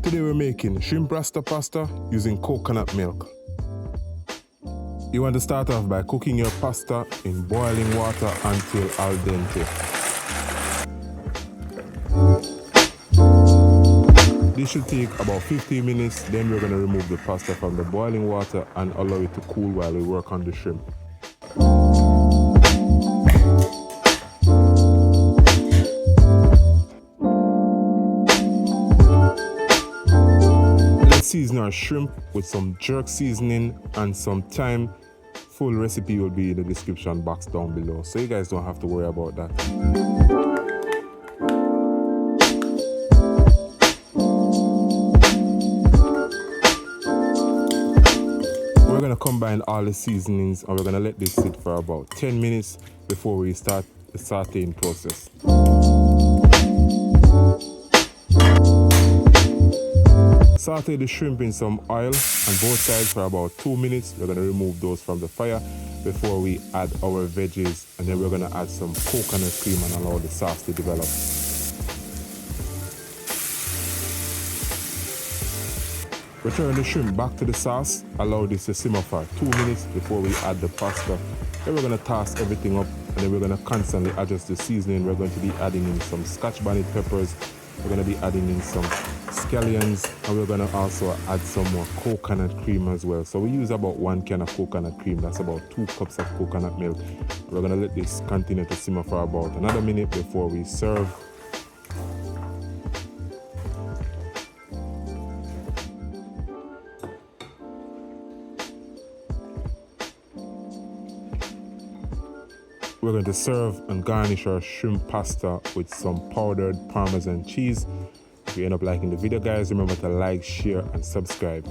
Today we're making shrimp rasta pasta using coconut milk. You want to start off by cooking your pasta in boiling water until al dente. This should take about 15 minutes, then we're going to remove the pasta from the boiling water and allow it to cool while we work on the shrimp. Let's season our shrimp with some jerk seasoning and some thyme. Full recipe will be in the description box down below, so you guys don't have to worry about that. We're going to combine all the seasonings and we're going to let this sit for about 10 minutes before we start the sauteing process. Saute the shrimp in some oil on both sides for about 2 minutes. We're going to remove those from the fire before we add our veggies, and then we're going to add some coconut cream and allow the sauce to develop. Return the shrimp back to the sauce, allow this to simmer for 2 minutes before we add the pasta. Then we're going to toss everything up, and then we're going to constantly adjust the seasoning. We're going to be adding in some scotch bonnet peppers. We're going to be adding in some scallions, and we're going to also add some more coconut cream as well. So we use about 1 can of coconut cream. That's about 2 cups of coconut milk. We're going to let this continue to simmer for about another minute before we serve. We're going to serve and garnish our shrimp pasta with some powdered Parmesan cheese. If you end up liking the video, guys, remember to like, share, and subscribe.